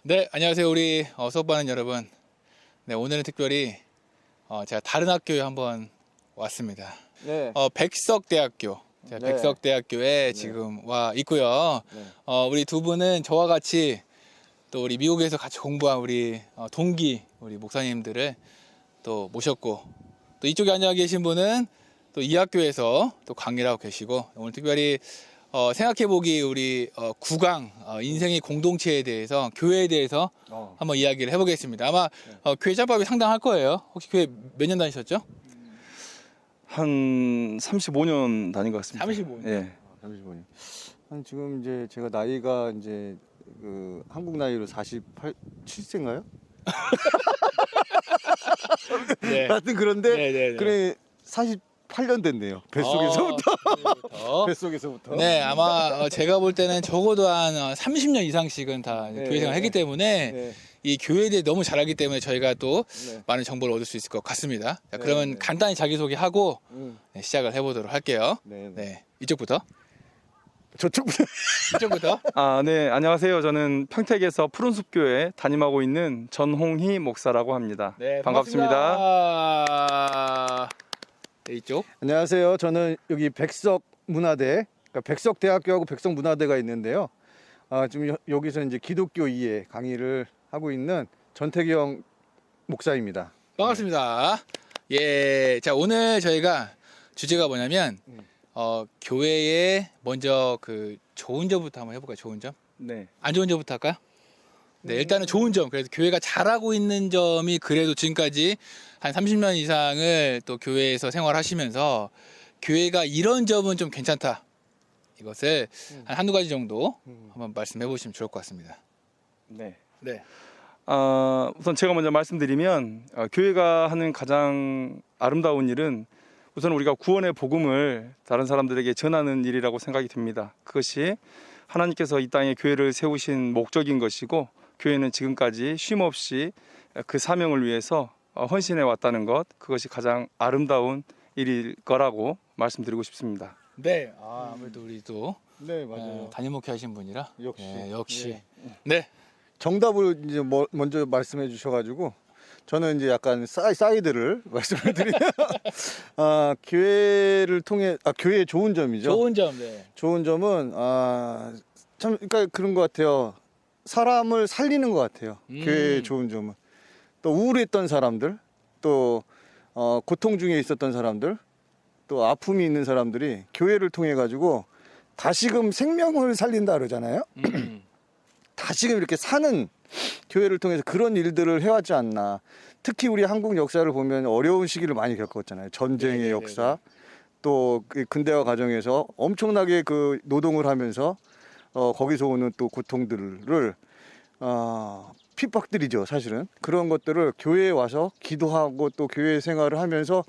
네, 안녕하세요. 우리 수업받는 여러분. 네, 오늘은 특별히 제가 다른 학교에 한번 왔습니다. 네. 백석대학교. 제가 네. 백석대학교에 지금 와 있고요. 네. 우리 두 분은 저와 같이 또 우리 미국에서 같이 공부한 우리 동기, 우리 목사님들을 또 모셨고, 또 이쪽에 앉아 계신 분은 또 이 학교에서 또 강의를 하고 계시고, 오늘 특별히 생각해보기 우리 구강 인생의 공동체에 대해서, 교회에 대해서 한번 이야기를 해보겠습니다. 아마 교회 짬밥이 상당할 거예요. 혹시 교회 몇 년 다니셨죠? 한 35년 다닌 것 같습니다. 35년. 예. 35년. 한 지금 이제 제가 나이가 이제 그 한국 나이로 7세인가요? 네. 하여튼 그런데 네. 그래 48년 됐네요. 뱃속에서부터. 뱃속에서부터. 뱃속에서부터. 네, 아마 제가 볼 때는 적어도 한 30년 이상씩은 다 네, 교회 생활 했기 때문에 네. 이 교회에 대해 너무 잘 알기 때문에 저희가 또 네. 많은 정보를 얻을 수 있을 것 같습니다. 자, 네, 그러면 네. 간단히 자기소개하고 음. 시작을 해보도록 할게요. 네. 네. 네, 이쪽부터. 저쪽부터. 이쪽부터. 네, 안녕하세요. 저는 평택에서 푸른숲교회 담임하고 있는 전홍희 목사라고 합니다. 네, 반갑습니다. 반갑습니다. 네, 이쪽. 안녕하세요. 저는 여기 백석문화대, 그러니까 백석대학교하고 백석문화대가 있는데요. 지금 여기서 이제 기독교 2에 강의를 하고 있는 전태경 목사입니다. 반갑습니다. 예, 자 오늘 저희가 주제가 뭐냐면 교회에 먼저 그 좋은 점부터 한번 해볼까요? 좋은 점? 네. 안 좋은 점부터 할까요? 네, 일단은 좋은 점. 그래서 교회가 잘하고 있는 점이 그래도 지금까지 한 30년 이상을 또 교회에서 생활하시면서 교회가 이런 점은 좀 괜찮다. 이것을 한 한두 가지 정도 한번 말씀해 보시면 좋을 것 같습니다. 네. 네. 우선 제가 먼저 말씀드리면 교회가 하는 가장 아름다운 일은 우선 우리가 구원의 복음을 다른 사람들에게 전하는 일이라고 생각이 듭니다. 그것이 하나님께서 이 땅에 교회를 세우신 목적인 것이고, 교회는 지금까지 쉼없이 그 사명을 위해서 헌신해 왔다는 것, 그것이 가장 아름다운 일일 거라고 말씀드리고 싶습니다. 네. 아무래도 우리 또 네, 맞아요. 담임 목회 하신 분이라 역시. 역시. 네. 네. 정답을 이제 먼저 말씀해 주셔가지고 저는 이제 약간 사이드를 말씀을 드리면 교회를 통해 교회의 좋은 점이죠. 좋은 점. 네. 좋은 점은 참 그러니까 그런 것 같아요. 사람을 살리는 것 같아요. 교회의 좋은 점은 또 우울했던 사람들, 또 고통 중에 있었던 사람들, 또 아픔이 있는 사람들이 교회를 통해 가지고 다시금 생명을 살린다 그러잖아요. 다시금 이렇게 사는 교회를 통해서 그런 일들을 해왔지 않나. 특히 우리 한국 역사를 보면 어려운 시기를 많이 겪었잖아요. 전쟁의 네네네네. 역사, 또 그 근대화 과정에서 엄청나게 그 노동을 하면서 거기서 오는 또 고통들을 핍박들이죠, 사실은. 그런 것들을 교회에 와서 기도하고 또 교회 생활을 하면서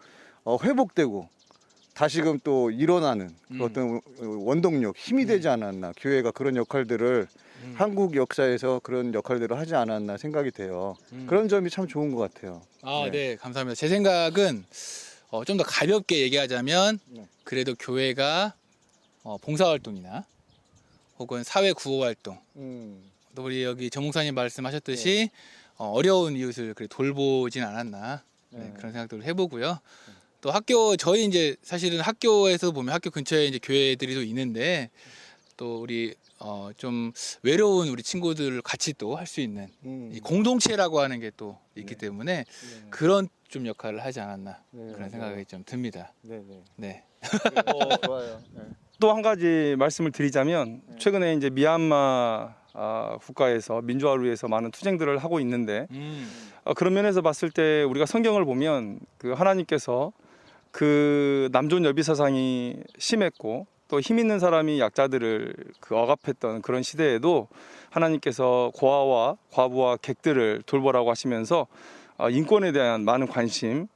회복되고 다시금 또 일어나는 그 어떤 원동력, 힘이 되지 않았나. 교회가 그런 역할들을 한국 역사에서 그런 역할들을 하지 않았나 생각이 돼요. 그런 점이 참 좋은 것 같아요. 네, 감사합니다. 제 생각은 좀 더 가볍게 얘기하자면 네. 그래도 교회가 봉사활동이나 혹은 사회 구호 활동, 또 우리 여기 정 목사님 말씀하셨듯이 어려운 이웃을 그래 돌보진 않았나 그런 생각들을 해보고요. 또 저희 이제 사실은 학교에서 보면 학교 근처에 이제 교회들이 또 있는데 또 우리 좀 외로운 우리 친구들 같이 또 할 수 있는 이 공동체라고 하는 게 또 있기 때문에 그런 좀 역할을 하지 않았나 그런 생각이 좀 듭니다. 네. 네. 좋아요. 네. 또 한 가지 말씀을 드리자면, 최근에 이제 미얀마 국가에서 민주화를 위해서 많은 투쟁들을 하고 있는데, 그런 면에서 봤을 때 우리가 성경을 보면 그 하나님께서 그 남존 여비 사상이 심했고 또 힘 있는 사람이 약자들을 그 억압했던 그런 시대에도 하나님께서 고아와 과부와 객들을 돌보라고 하시면서 인권에 대한 많은 관심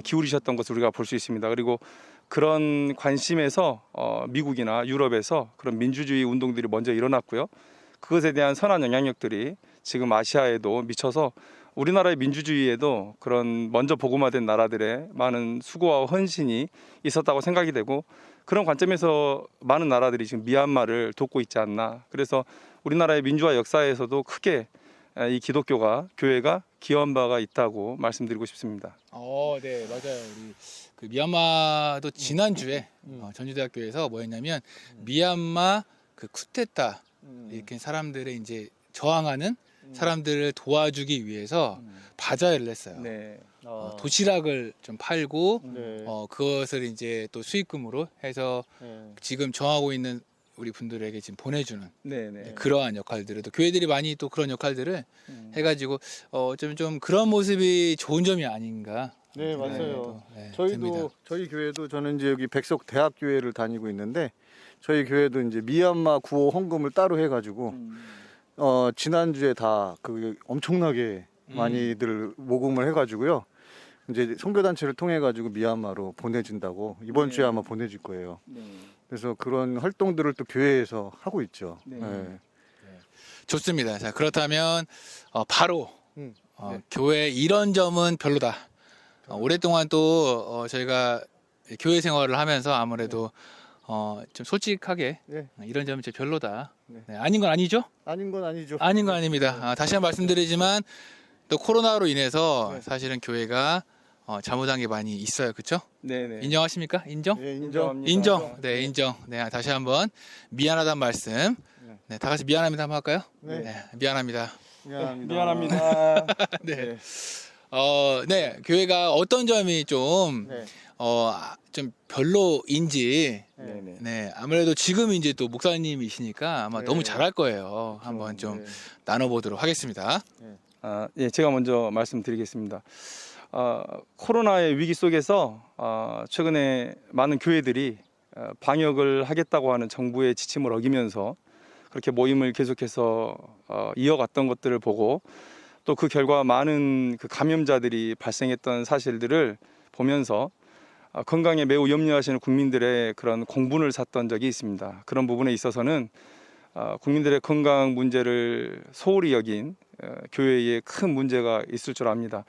기울이셨던 것을 우리가 볼 수 있습니다. 그리고 그런 관심에서 미국이나 유럽에서 그런 민주주의 운동들이 먼저 일어났고요. 그것에 대한 선한 영향력들이 지금 아시아에도 미쳐서 우리나라의 민주주의에도 그런 먼저 복음화된 나라들의 많은 수고와 헌신이 있었다고 생각이 되고, 그런 관점에서 많은 나라들이 지금 미얀마를 돕고 있지 않나. 그래서 우리나라의 민주화 역사에서도 크게 이 기독교가 교회가 기여한 바가 있다고 말씀드리고 싶습니다. 네, 맞아요. 우리 그 미얀마도 지난주에 전주대학교에서 뭐였냐면 미얀마 그 쿠데타 이렇게 사람들의 이제 저항하는 사람들을 도와주기 위해서 바자회를 했어요. 네. 도시락을 좀 팔고 네. 그것을 이제 또 수익금으로 해서 네. 지금 정하고 있는 우리 분들에게 지금 보내주는 네, 네. 그러한 역할들을 또 교회들이 많이 또 그런 역할들을 해가지고 좀 그런 모습이 좋은 점이 아닌가. 네, 생각이 맞아요. 또, 네, 저희도 듭니다. 저희 교회도 저는 이제 여기 백석 대학교회를 다니고 있는데 저희 교회도 이제 미얀마 구호 헌금을 따로 해가지고 지난주에 다 그 엄청나게 많이들 모금을 해가지고요. 이제 선교단체를 통해 가지고 미얀마로 보내준다고 이번 주에 아마 보내줄 거예요. 네. 그래서 그런 활동들을 또 교회에서 하고 있죠. 네. 네. 좋습니다. 자, 그렇다면 바로 네. 교회 이런 점은 별로다. 오랫동안 또 저희가 교회 생활을 하면서 아무래도 좀 솔직하게 네. 이런 점이 좀 별로다. 네. 네, 아닌 건 아니죠? 아닌 건 아니죠. 아닌 건 아닙니다. 다시 한번 말씀드리지만 또 코로나로 인해서 네. 사실은 교회가 잘못한 게 많이 있어요. 그렇죠? 네, 네. 인정하십니까? 인정? 네, 인정. 인정합니다. 인정. 네, 인정. 네, 다시 한번 미안하다는 말씀. 네, 다 같이 미안합니다 한번 할까요? 네. 네, 미안합니다. 미안합니다. 미안합니다. 네. 네, 교회가 어떤 점이 좀 네. 좀 별로인지 네, 네. 네, 아무래도 지금 이제 또 목사님이시니까 아마 네. 너무 잘할 거예요. 한번 좀 네. 나눠보도록 하겠습니다. 예, 제가 먼저 말씀드리겠습니다. 코로나의 위기 속에서 최근에 많은 교회들이 방역을 하겠다고 하는 정부의 지침을 어기면서 그렇게 모임을 계속해서 이어갔던 것들을 보고 또 그 결과 많은 그 감염자들이 발생했던 사실들을 보면서 건강에 매우 염려하시는 국민들의 그런 공분을 샀던 적이 있습니다. 그런 부분에 있어서는 국민들의 건강 문제를 소홀히 여긴 교회에 큰 문제가 있을 줄 압니다.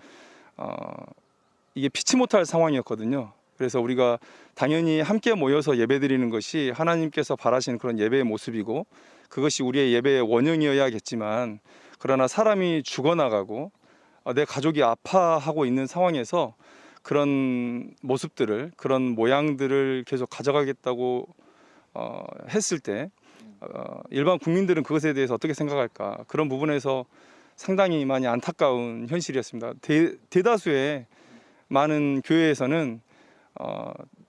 이게 피치 못할 상황이었거든요. 그래서 우리가 당연히 함께 모여서 예배드리는 것이 하나님께서 바라시는 그런 예배의 모습이고 그것이 우리의 예배의 원형이어야겠지만 그러나 사람이 죽어나가고 내 가족이 아파하고 있는 상황에서 그런 모습들을 그런 모양들을 계속 가져가겠다고 했을 때 일반 국민들은 그것에 대해서 어떻게 생각할까 그런 부분에서 상당히 많이 안타까운 현실이었습니다. 대다수의 많은 교회에서는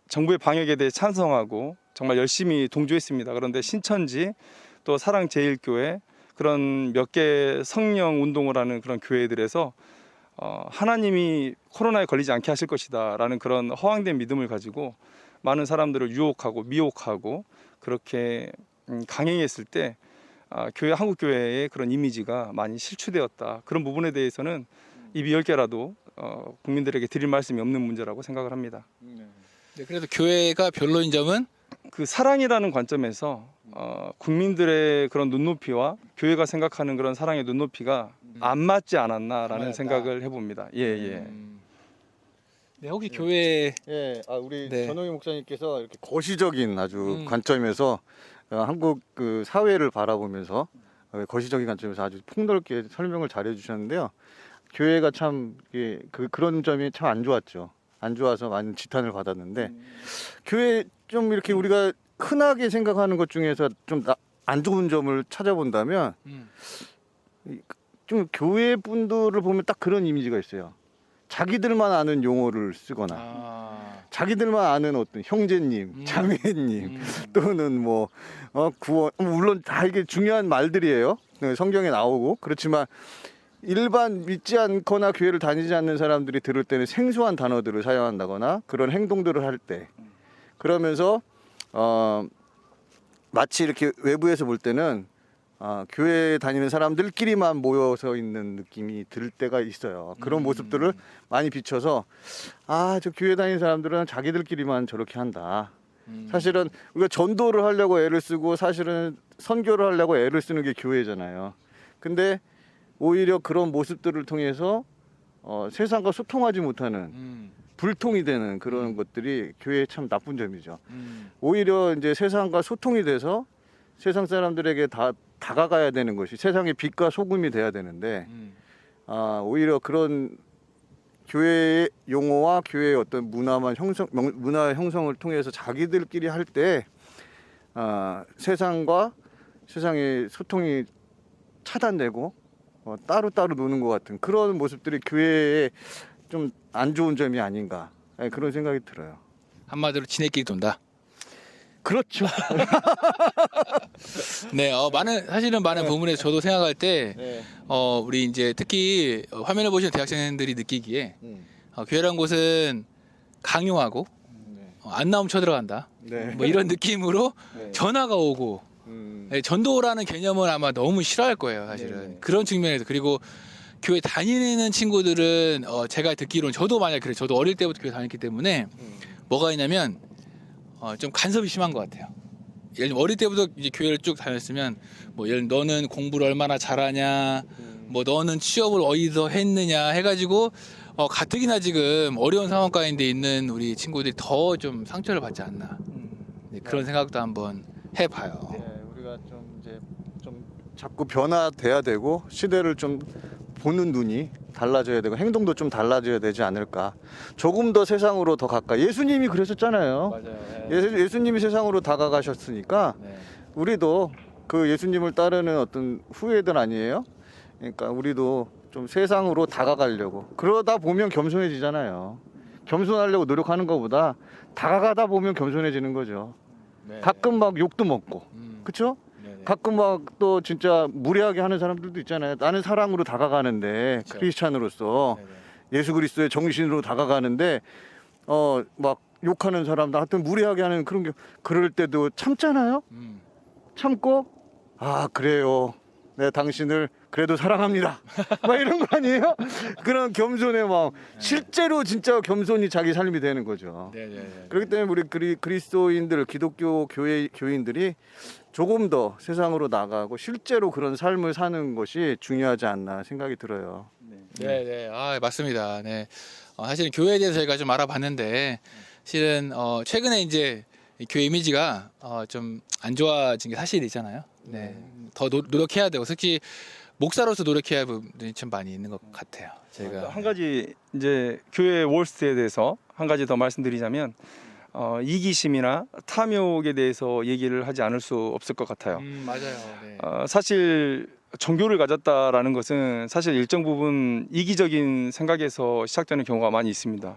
정부의 방역에 대해 찬성하고 정말 열심히 동조했습니다. 그런데 신천지 또 사랑제일교회 그런 몇 개 성령 운동을 하는 그런 교회들에서 하나님이 코로나에 걸리지 않게 하실 것이다 라는 그런 허황된 믿음을 가지고 많은 사람들을 유혹하고 미혹하고 그렇게 강행했을 때 교회 한국교회의 그런 이미지가 많이 실추되었다. 그런 부분에 대해서는 입이 10개라도 국민들에게 드릴 말씀이 없는 문제라고 생각을 합니다. 네, 그래서 교회가 별로인 점은 그 사랑이라는 관점에서 국민들의 그런 눈높이와 교회가 생각하는 그런 사랑의 눈높이가 안 맞지 않았나라는 맞았다. 생각을 해봅니다. 예, 예. 네, 혹시 교회 예, 우리 네. 전홍희 목사님께서 이렇게 거시적인 아주 음. 관점에서 한국 그 사회를 바라보면서 거시적인 관점에서 아주 폭넓게 설명을 잘 해주셨는데요. 교회가 참 그런 점이 참 안 좋았죠. 안 좋아서 많은 지탄을 받았는데 교회 좀 이렇게 우리가 흔하게 생각하는 것 중에서 좀 안 좋은 점을 찾아본다면 좀 교회 분들을 보면 딱 그런 이미지가 있어요. 자기들만 아는 용어를 쓰거나 자기들만 아는 어떤 형제님, 자매님 또는 뭐 구원 물론 다 이게 중요한 말들이에요. 성경에 나오고 그렇지만 일반 믿지 않거나 교회를 다니지 않는 사람들이 들을 때는 생소한 단어들을 사용한다거나 그런 행동들을 할 때 그러면서 마치 이렇게 외부에서 볼 때는 교회 다니는 사람들끼리만 모여서 있는 느낌이 들 때가 있어요. 그런 모습들을 많이 비춰서 저 교회 다니는 사람들은 자기들끼리만 저렇게 한다. 사실은 우리가 전도를 하려고 애를 쓰고 사실은 선교를 하려고 애를 쓰는 게 교회잖아요. 근데 오히려 그런 모습들을 통해서 세상과 소통하지 못하는 불통이 되는 그런 것들이 교회의 참 나쁜 점이죠. 오히려 이제 세상과 소통이 돼서 세상 사람들에게 다 다가가야 되는 것이 세상의 빛과 소금이 돼야 되는데 오히려 그런 교회의 용어와 교회의 어떤 문화 형성을 통해서 자기들끼리 할 때 세상과 세상의 소통이 차단되고 따로따로 노는 것 같은 그런 모습들이 교회에 좀 안 좋은 점이 아닌가 그런 생각이 들어요. 한마디로 지네끼리 돈다. 그렇죠. 네, 사실은 많은 부분에서 저도 생각할 때, 네. 우리 이제 특히 화면을 보시는 대학생들이 느끼기에, 교회란 곳은 강요하고, 안 나오면 쳐들어간다. 네. 뭐 이런 느낌으로 네. 전화가 오고, 네, 전도라는 개념을 아마 너무 싫어할 거예요, 사실은. 네. 그런 측면에서. 그리고 교회 다니는 친구들은, 제가 듣기로는 저도 만약 그래, 저도 어릴 때부터 교회 다녔기 때문에, 뭐가 있냐면, 좀 간섭이 심한 것 같아요. 예를 들면 어릴 때부터 이제 교회를 쭉 다녔으면 뭐 예를 들면 너는 공부를 얼마나 잘하냐, 뭐 너는 취업을 어디서 했느냐 해가지고 가뜩이나 지금 어려운 상황 가운데 있는 우리 친구들이 더 좀 상처를 받지 않나. 네, 그런 생각도 한번 해봐요. 네, 우리가 좀 이제 좀 자꾸 변화돼야 되고 시대를 좀 보는 눈이 달라져야 되고 행동도 좀 달라져야 되지 않을까. 조금 더 세상으로 더 가까이. 예수님이 그러셨잖아요. 맞아요. 예수님이 세상으로 다가가셨으니까 네. 우리도 그 예수님을 따르는 어떤 후예들 아니에요? 그러니까 우리도 좀 세상으로 다가가려고. 그러다 보면 겸손해지잖아요. 겸손하려고 노력하는 것보다 다가가다 보면 겸손해지는 거죠. 네. 가끔 막 욕도 먹고, 그렇죠? 네네. 가끔 막 또 진짜 무례하게 하는 사람들도 있잖아요. 나는 사랑으로 다가가는데 그렇죠. 크리스찬으로서 네네. 예수 그리스도의 정신으로 다가가는데 막 욕하는 사람, 하여튼 무례하게 하는 그런 게 그럴 때도 참잖아요. 참고 그래요. 네, 당신을 그래도 사랑합니다. 막 이런 거 아니에요? 그런 겸손의 마음. 실제로 진짜 겸손이 자기 삶이 되는 거죠. 네네. 그렇기 때문에 우리 그리스도인들, 기독교 교인들이 조금 더 세상으로 나가고 실제로 그런 삶을 사는 것이 중요하지 않나 생각이 들어요. 네네. 맞습니다. 네. 사실은 교회에 대해서 저희가 좀 알아봤는데, 실은 최근에 이제 이 교회 이미지가 좀 안 좋아진 게 사실이잖아요. 네. 더 노력해야 되고, 특히 목사로서 노력해야 할 부분이 참 많이 있는 것 같아요. 제가 한 가지 이제 교회 월스트에 대해서 한 가지 더 말씀드리자면 이기심이나 탐욕에 대해서 얘기를 하지 않을 수 없을 것 같아요. 맞아요. 네. 사실 종교를 가졌다라는 것은 사실 일정 부분 이기적인 생각에서 시작되는 경우가 많이 있습니다.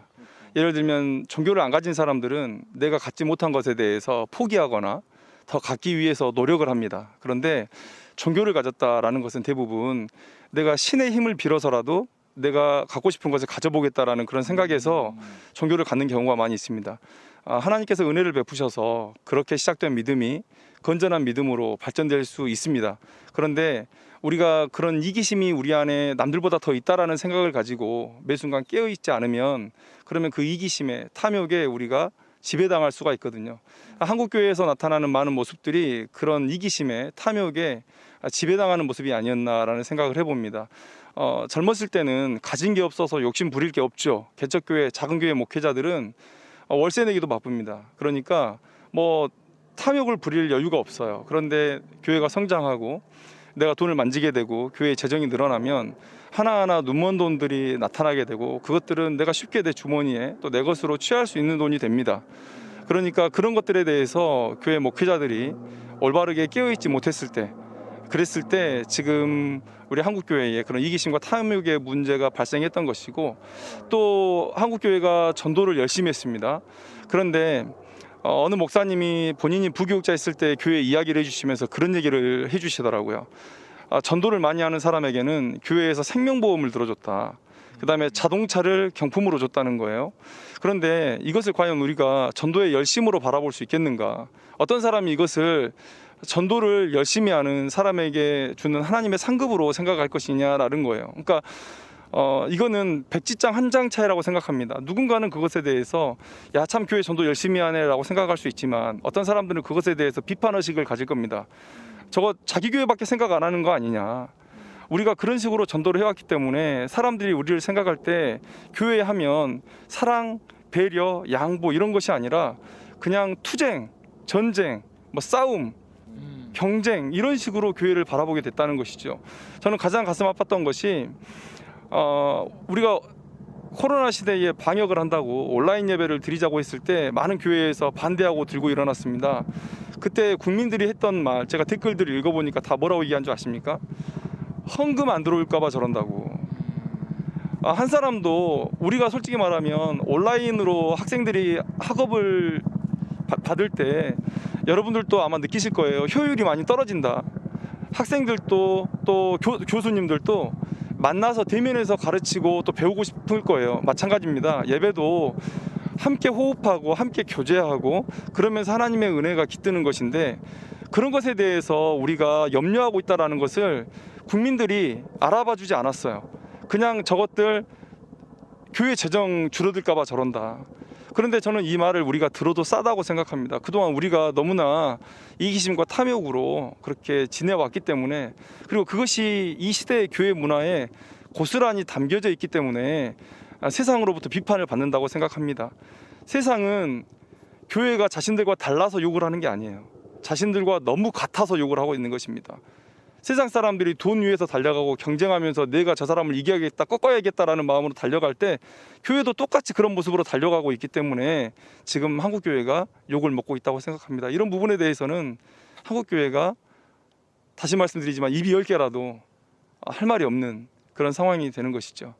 예를 들면 종교를 안 가진 사람들은 내가 갖지 못한 것에 대해서 포기하거나 더 갖기 위해서 노력을 합니다. 그런데 종교를 가졌다라는 것은 대부분 내가 신의 힘을 빌어서라도 내가 갖고 싶은 것을 가져보겠다라는 그런 생각에서 종교를 갖는 경우가 많이 있습니다. 하나님께서 은혜를 베푸셔서 그렇게 시작된 믿음이 건전한 믿음으로 발전될 수 있습니다. 그런데 우리가 그런 이기심이 우리 안에 남들보다 더 있다라는 생각을 가지고 매 순간 깨어있지 않으면 그러면 그 이기심에 탐욕에 우리가 지배당할 수가 있거든요. 한국교회에서 나타나는 많은 모습들이 그런 이기심에 탐욕에 지배당하는 모습이 아니었나라는 생각을 해봅니다. 젊었을 때는 가진 게 없어서 욕심 부릴 게 없죠. 개척교회, 작은 교회 목회자들은 월세 내기도 바쁩니다. 그러니까 뭐 탐욕을 부릴 여유가 없어요. 그런데 교회가 성장하고 내가 돈을 만지게 되고 교회의 재정이 늘어나면 하나하나 눈먼 돈들이 나타나게 되고 그것들은 내가 쉽게 내 주머니에 또 내 것으로 취할 수 있는 돈이 됩니다. 그러니까 그런 것들에 대해서 교회 목회자들이 올바르게 깨어있지 못했을 때, 그랬을 때 지금 우리 한국교회에 그런 이기심과 탐욕의 문제가 발생했던 것이고, 또 한국교회가 전도를 열심히 했습니다. 그런데 어느 목사님이 본인이 부교육자였을 때 교회 이야기를 해주시면서 그런 얘기를 해주시더라고요. 전도를 많이 하는 사람에게는 교회에서 생명보험을 들어줬다. 그 다음에 자동차를 경품으로 줬다는 거예요. 그런데 이것을 과연 우리가 전도의 열심으로 바라볼 수 있겠는가? 어떤 사람이 이것을 전도를 열심히 하는 사람에게 주는 하나님의 상급으로 생각할 것이냐라는 거예요. 그러니까 이거는 백지장 한 장 차이라고 생각합니다. 누군가는 그것에 대해서 야, 참 교회 전도 열심히 하네라고 생각할 수 있지만 어떤 사람들은 그것에 대해서 비판의식을 가질 겁니다. 저거 자기 교회밖에 생각 안 하는 거 아니냐. 우리가 그런 식으로 전도를 해왔기 때문에 사람들이 우리를 생각할 때 교회 하면 사랑, 배려, 양보 이런 것이 아니라 그냥 투쟁, 전쟁, 뭐 싸움 경쟁 이런 식으로 교회를 바라보게 됐다는 것이죠. 저는 가장 가슴 아팠던 것이 우리가 코로나 시대에 방역을 한다고 온라인 예배를 드리자고 했을 때 많은 교회에서 반대하고 들고 일어났습니다. 그때 국민들이 했던 말, 제가 댓글들을 읽어보니까 다 뭐라고 얘기한 줄 아십니까? 헌금 안 들어올까 봐 저런다고. 한 사람도 우리가 솔직히 말하면 온라인으로 학생들이 학업을 받을 때 여러분들도 아마 느끼실 거예요. 효율이 많이 떨어진다. 학생들도 또 교수님들도 만나서 대면해서 가르치고 또 배우고 싶을 거예요. 마찬가지입니다. 예배도 함께 호흡하고 함께 교제하고 그러면서 하나님의 은혜가 깃드는 것인데 그런 것에 대해서 우리가 염려하고 있다는 것을 국민들이 알아봐 주지 않았어요. 그냥 저것들 교회 재정 줄어들까 봐 저런다. 그런데 저는 이 말을 우리가 들어도 싸다고 생각합니다. 그동안 우리가 너무나 이기심과 탐욕으로 그렇게 지내왔기 때문에 그리고 그것이 이 시대의 교회 문화에 고스란히 담겨져 있기 때문에 세상으로부터 비판을 받는다고 생각합니다. 세상은 교회가 자신들과 달라서 욕을 하는 게 아니에요. 자신들과 너무 같아서 욕을 하고 있는 것입니다. 세상 사람들이 돈 위해서 달려가고 경쟁하면서 내가 저 사람을 이겨야겠다, 꺾어야겠다라는 마음으로 달려갈 때 교회도 똑같이 그런 모습으로 달려가고 있기 때문에 지금 한국교회가 욕을 먹고 있다고 생각합니다. 이런 부분에 대해서는 한국교회가 다시 말씀드리지만 입이 10개라도 할 말이 없는 그런 상황이 되는 것이죠.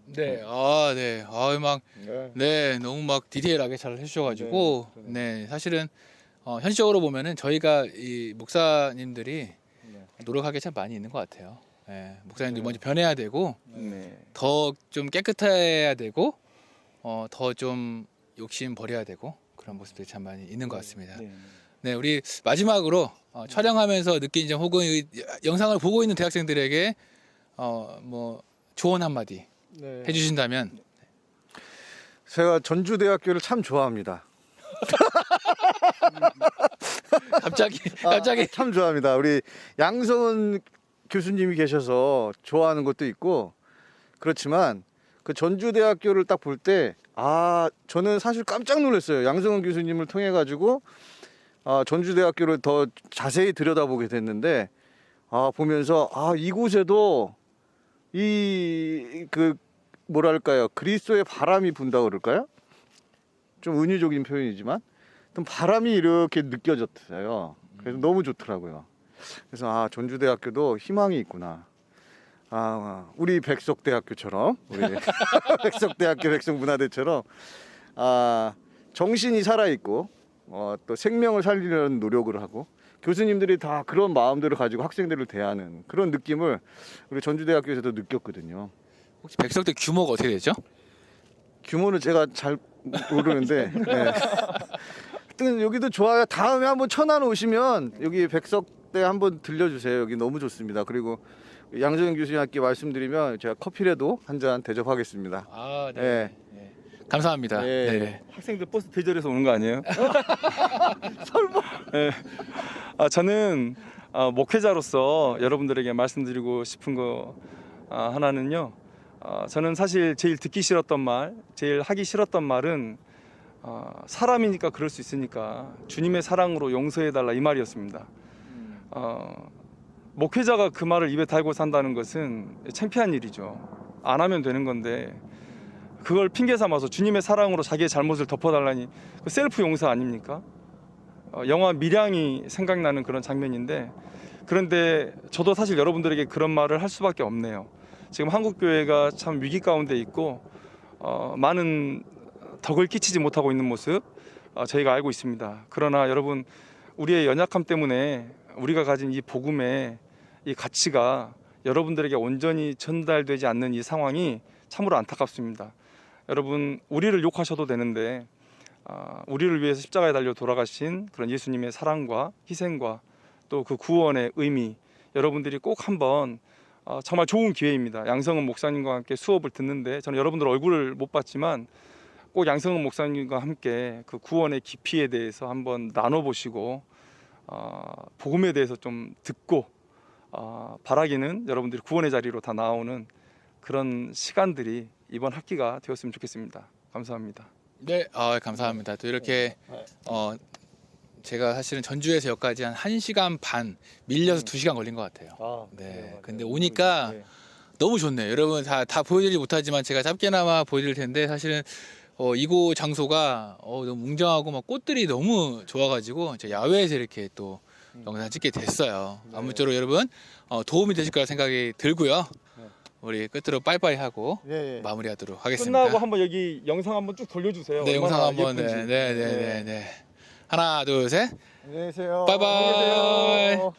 네, 네, 너무 막 디테일하게 잘 해주셔가지고, 네, 사실은 현실적으로 보면은 저희가 이 목사님들이 노력하기 참 많이 있는 것 같아요. 네, 목사님들 먼저 변해야 되고, 더 좀 깨끗해야 되고, 더 좀 욕심 버려야 되고 그런 모습들이 참 많이 있는 것 같습니다. 네, 우리 마지막으로 촬영하면서 느낀 점 혹은 이 영상을 보고 있는 대학생들에게 뭐 조언 한마디 해주신다면. 제가 전주대학교를 참 좋아합니다. 갑자기 참 좋아합니다. 우리 양성은 교수님이 계셔서 좋아하는 것도 있고 그렇지만 그 전주대학교를 딱 볼 때 저는 사실 깜짝 놀랐어요. 양성은 교수님을 통해 가지고 전주대학교를 더 자세히 들여다보게 됐는데 보면서 이곳에도 뭐랄까요, 그리스도의 바람이 분다고 그럴까요? 좀 은유적인 표현이지만 좀 바람이 이렇게 느껴졌어요. 그래서 너무 좋더라고요. 그래서 전주대학교도 희망이 있구나. 우리 백석대학교처럼, 우리 백석대학교 백석문화대처럼 정신이 살아있고 또 생명을 살리려는 노력을 하고 교수님들이 다 그런 마음들을 가지고 학생들을 대하는 그런 느낌을 우리 전주대학교에서도 느꼈거든요. 혹시 백석대 규모가 어떻게 되죠? 규모는 제가 잘 모르는데 하여튼 여기도 좋아요. 다음에 한번 천안 오시면 여기 백석대 한번 들려주세요. 여기 너무 좋습니다. 그리고 양정현 교수님께 말씀드리면 제가 커피라도 한 잔 대접하겠습니다. 네. 감사합니다. 네. 학생들 버스 대절해서 오는 거 아니에요? 설마? 네. 저는 목회자로서 여러분들에게 말씀드리고 싶은 거 하나는요. 저는 사실 제일 듣기 싫었던 말, 제일 하기 싫었던 말은 사람이니까 그럴 수 있으니까 주님의 사랑으로 용서해달라 이 말이었습니다. 목회자가 그 말을 입에 달고 산다는 것은 창피한 일이죠. 안 하면 되는 건데 그걸 핑계 삼아서 주님의 사랑으로 자기의 잘못을 덮어달라니 그 셀프 용서 아닙니까? 영화 밀양이 생각나는 그런 장면인데 그런데 저도 사실 여러분들에게 그런 말을 할 수밖에 없네요. 지금 한국교회가 참 위기 가운데 있고 많은 덕을 끼치지 못하고 있는 모습 저희가 알고 있습니다. 그러나 여러분 우리의 연약함 때문에 우리가 가진 이 복음의 이 가치가 여러분들에게 온전히 전달되지 않는 이 상황이 참으로 안타깝습니다. 여러분 우리를 욕하셔도 되는데 우리를 위해서 십자가에 달려 돌아가신 그런 예수님의 사랑과 희생과 또 그 구원의 의미 여러분들이 꼭 한번 정말 좋은 기회입니다. 양성은 목사님과 함께 수업을 듣는데 저는 여러분들 얼굴을 못 봤지만 꼭 양성은 목사님과 함께 그 구원의 깊이에 대해서 한번 나눠보시고 복음에 대해서 좀 듣고 바라기는 여러분들이 구원의 자리로 다 나오는 그런 시간들이 이번 학기가 되었으면 좋겠습니다. 감사합니다. 네, 감사합니다. 또 이렇게 제가 사실은 전주에서 여기까지 한 1시간 반 밀려서 2시간 걸린 것 같아요. 아, 네. 맞아요. 근데 오니까 네. 너무 좋네요. 여러분 다 보여드리지 못하지만 제가 짧게나마 보여드릴 텐데 사실은 이곳 장소가 너무 웅장하고 막 꽃들이 너무 좋아가지고 제가 야외에서 이렇게 또 영상 찍게 됐어요. 네. 아무쪼록 여러분 도움이 되실 거라 생각이 들고요. 네. 우리 끝으로 빠이빠이 하고 네. 마무리하도록 하겠습니다. 끝나고 한번 여기 영상 한번 쭉 돌려주세요. 네, 영상 얼마나 한번 예쁜지. 네. 하나 둘 셋. 안녕히 계세요. 바이바이. 안녕히 계세요.